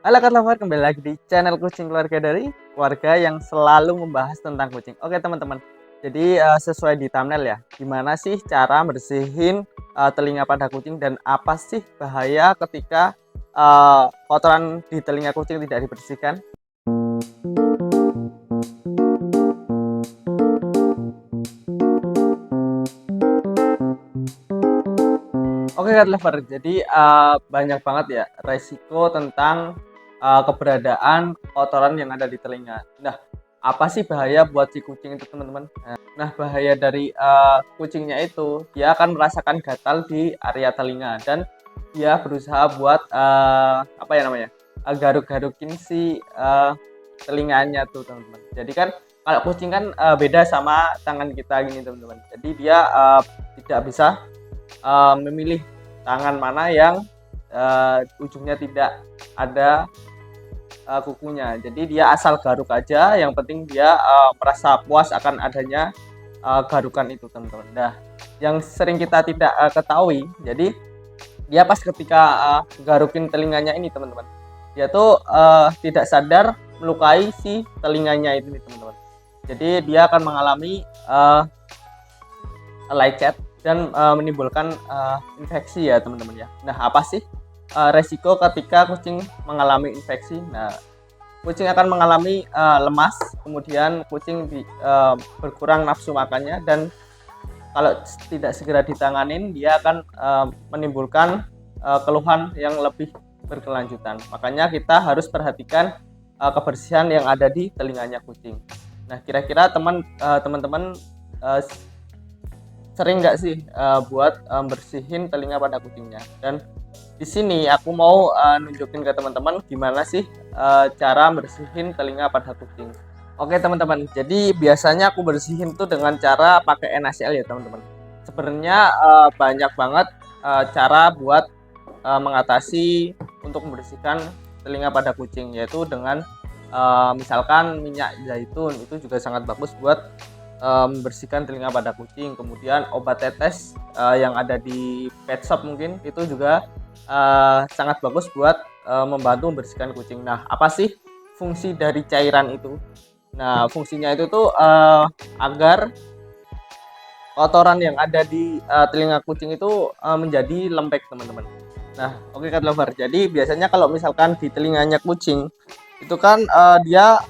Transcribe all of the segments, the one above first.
Halo Cat Lover, kembali lagi di channel Kucing Keluarga dari keluarga yang selalu membahas tentang kucing. Oke teman-teman, jadi sesuai di thumbnail ya, gimana sih cara bersihin telinga pada kucing dan apa sih bahaya ketika kotoran di telinga kucing tidak dibersihkan? Oke Cat Lover, jadi banyak banget ya resiko tentang keberadaan kotoran yang ada di telinga. Nah, apa sih bahaya buat si kucing itu teman-teman? Nah, bahaya dari kucingnya itu dia akan merasakan gatal di area telinga dan dia berusaha buat apa ya namanya? Garuk-garukin si telinganya tuh teman-teman. Jadi kan kalau kucing kan beda sama tangan kita gini teman-teman. Jadi dia tidak bisa memilih tangan mana yang ujungnya tidak ada kukunya. Jadi dia asal garuk aja, yang penting dia merasa puas akan adanya garukan itu teman-teman. Nah, yang sering kita tidak ketahui, jadi dia pas ketika garukin telinganya ini teman-teman, dia tuh tidak sadar melukai si telinganya itu nih teman-teman. Jadi dia akan mengalami lecet dan menimbulkan infeksi ya teman-teman ya. Nah, apa sih resiko ketika kucing mengalami infeksi? Nah, kucing akan mengalami lemas, kemudian kucing berkurang nafsu makannya, dan kalau tidak segera ditanganin dia akan menimbulkan keluhan yang lebih berkelanjutan. Makanya kita harus perhatikan kebersihan yang ada di telinganya kucing. Nah, kira-kira teman-teman sering nggak sih buat bersihin telinga pada kucingnya? Dan di sini aku mau nunjukin ke teman-teman gimana sih cara bersihin telinga pada kucing. Oke teman-teman, jadi biasanya aku bersihin tuh dengan cara pakai NaCl ya teman-teman. Sebenarnya banyak banget cara buat mengatasi untuk membersihkan telinga pada kucing, yaitu dengan misalkan minyak zaitun, itu juga sangat bagus buat membersihkan telinga pada kucing. Kemudian obat tetes yang ada di pet shop mungkin itu juga sangat bagus buat membantu membersihkan kucing. Nah, apa sih fungsi dari cairan itu? Nah, fungsinya itu tuh agar kotoran yang ada di telinga kucing itu menjadi lembek teman-teman. Nah, oke Cat Lover. Jadi biasanya kalau misalkan di telinganya kucing itu kan dia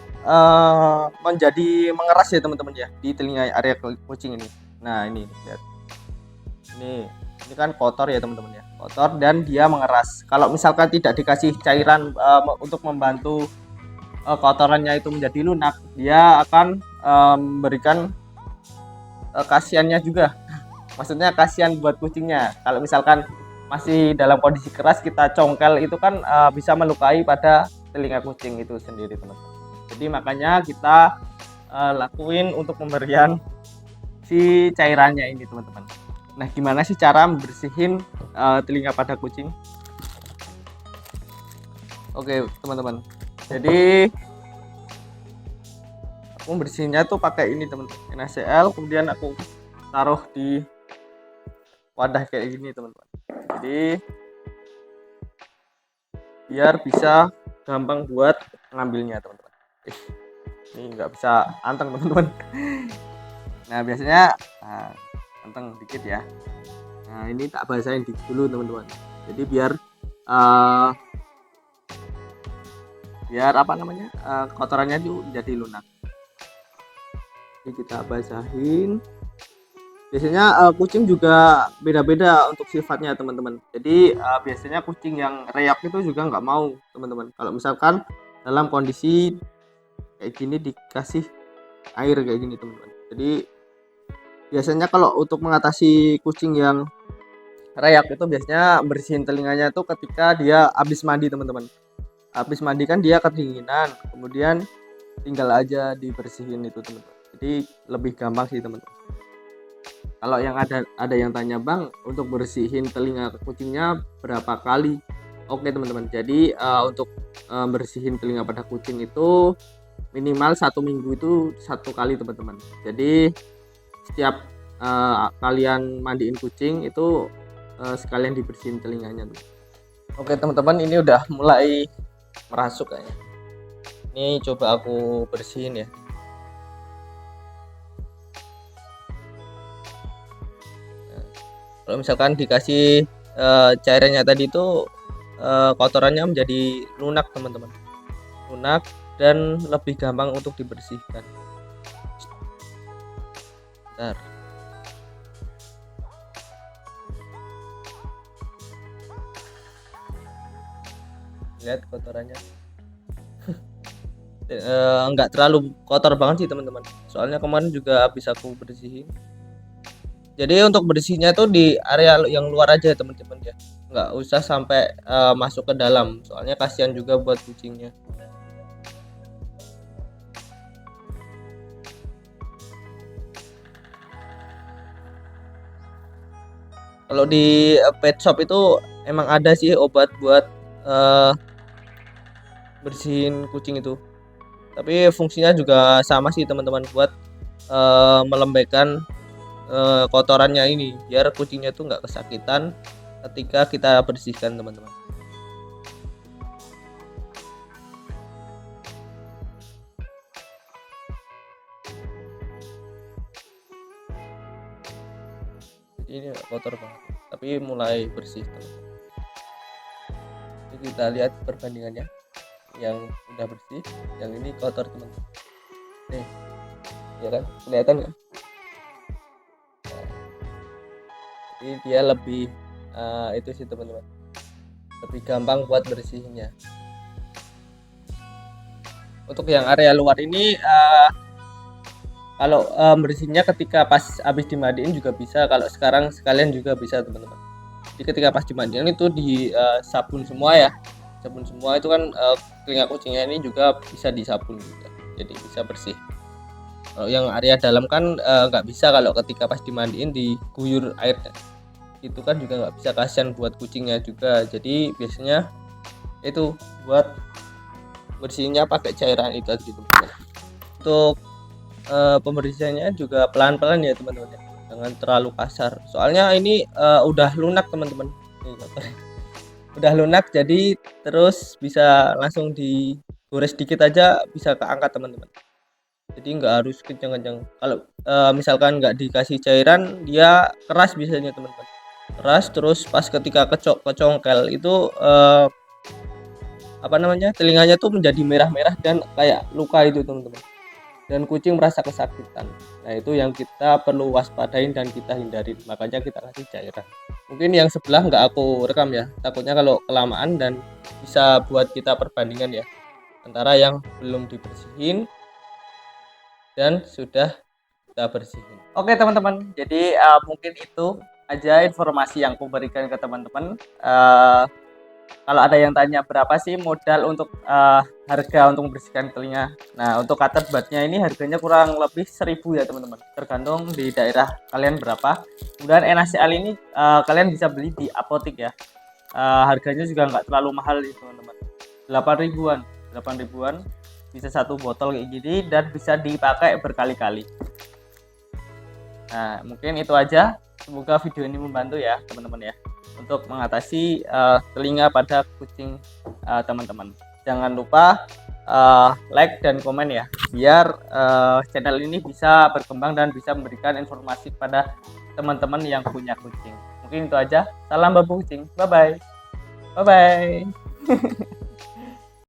menjadi mengeras ya teman-teman ya di telinga area kucing ini. Nah, ini lihat. Ini kan kotor ya teman-teman ya. Kotor dan dia mengeras. Kalau misalkan tidak dikasih cairan untuk membantu kotorannya itu menjadi lunak, dia akan memberikan kasihannya juga. Maksudnya kasihan buat kucingnya. Kalau misalkan masih dalam kondisi keras kita congkel itu kan bisa melukai pada telinga kucing itu sendiri teman-teman. Jadi makanya kita lakuin untuk pemberian si cairannya ini teman-teman. Nah, gimana sih cara membersihin telinga pada kucing? Oke teman-teman, jadi aku membersihnya tuh pakai ini teman-teman, NaCl, kemudian aku taruh di wadah kayak gini teman-teman. Jadi biar bisa gampang buat ngambilnya teman-teman. Ini nggak bisa anteng teman-teman. Nah, biasanya anteng dikit ya. Nah, ini tak basahin dulu teman-teman. Jadi biar apa namanya, kotorannya itu jadi lunak. Jadi kita basahin. Biasanya kucing juga beda-beda untuk sifatnya teman-teman. Jadi biasanya kucing yang reak itu juga nggak mau teman-teman. Kalau misalkan dalam kondisi kayak gini dikasih air kayak gini teman-teman. Jadi biasanya kalau untuk mengatasi kucing yang reak itu biasanya bersihin telinganya tuh ketika dia habis mandi teman-teman. Habis mandi kan dia kedinginan, kemudian tinggal aja dibersihin itu teman-teman. Jadi lebih gampang sih teman-teman. Kalau yang ada yang tanya, Bang, untuk bersihin telinga kucingnya berapa kali? Oke teman-teman, jadi untuk bersihin telinga pada kucing itu minimal 1 minggu itu 1 kali teman-teman. Jadi setiap kalian mandiin kucing itu sekalian dibersihin telinganya. Oke teman-teman, ini udah mulai merasuk kayaknya. Ini coba aku bersihin ya. Nah, kalau misalkan dikasih cairannya tadi itu kotorannya menjadi lunak teman-teman, lunak dan lebih gampang untuk dibersihkan. Bentar. Lihat kotorannya. Enggak terlalu kotor banget sih teman-teman, soalnya kemarin juga habis aku bersihin. Jadi untuk bersihnya tuh di area yang luar aja teman-teman ya, nggak usah sampai masuk ke dalam, soalnya kasihan juga buat kucingnya. Kalau di pet shop itu emang ada sih obat buat bersihin kucing itu, tapi fungsinya juga sama sih teman-teman, buat melembekkan kotorannya ini biar kucingnya tuh nggak kesakitan ketika kita bersihkan teman-teman. Ini kotor banget tapi mulai bersih teman-teman. Jadi kita lihat perbandingannya, yang udah bersih, yang ini kotor teman-teman. Nih ya kan, kelihatan kan? Jadi dia lebih itu sih teman-teman, lebih gampang buat bersihnya. Untuk yang area luar ini kalau bersihnya ketika pas habis dimandiin juga bisa, kalau sekarang sekalian juga bisa teman-teman. Jadi ketika pas dimandiin itu di sabun semua ya, sabun semua itu kan telinga kucingnya ini juga bisa disabun juga, jadi bisa bersih. Kalau yang area dalam kan nggak bisa, kalau ketika pas dimandiin diguyur air itu kan juga nggak bisa, kasihan buat kucingnya juga. Jadi biasanya itu buat bersihnya pakai cairan itu aja teman-teman. Untuk pembersihannya juga pelan-pelan ya teman-teman ya, jangan terlalu kasar, soalnya ini udah lunak teman-teman. Udah lunak, jadi terus bisa langsung digores dikit aja bisa keangkat teman-teman, jadi nggak harus kencang-kencang. Kalau misalkan nggak dikasih cairan dia keras biasanya teman-teman, keras. Terus pas ketika kecongkel itu apa namanya, telinganya tuh menjadi merah-merah dan kayak luka itu teman-teman, dan kucing merasa kesakitan. Nah itu yang kita perlu waspadain dan kita hindarin, makanya kita kasih cairan. Mungkin yang sebelah nggak aku rekam ya, takutnya kalau kelamaan dan bisa buat kita perbandingan ya antara yang belum dibersihin dan sudah kita bersihin. Oke teman-teman, jadi mungkin itu aja informasi yang aku berikan ke teman-teman. Kalau ada yang tanya berapa sih modal untuk harga untuk membersihkan telinga, nah untuk cutter budnya ini harganya kurang lebih 1.000 ya teman-teman, tergantung di daerah kalian berapa. Kemudian NaCl ini kalian bisa beli di apotek ya, harganya juga nggak terlalu mahal nih teman-teman, 8 ribuan bisa satu botol kayak gini dan bisa dipakai berkali-kali. Nah mungkin itu aja, semoga video ini membantu ya teman-teman ya untuk mengatasi telinga pada kucing teman-teman. Jangan lupa like dan komen ya, biar channel ini bisa berkembang dan bisa memberikan informasi pada teman-teman yang punya kucing. Mungkin itu aja, salam babu kucing, bye bye.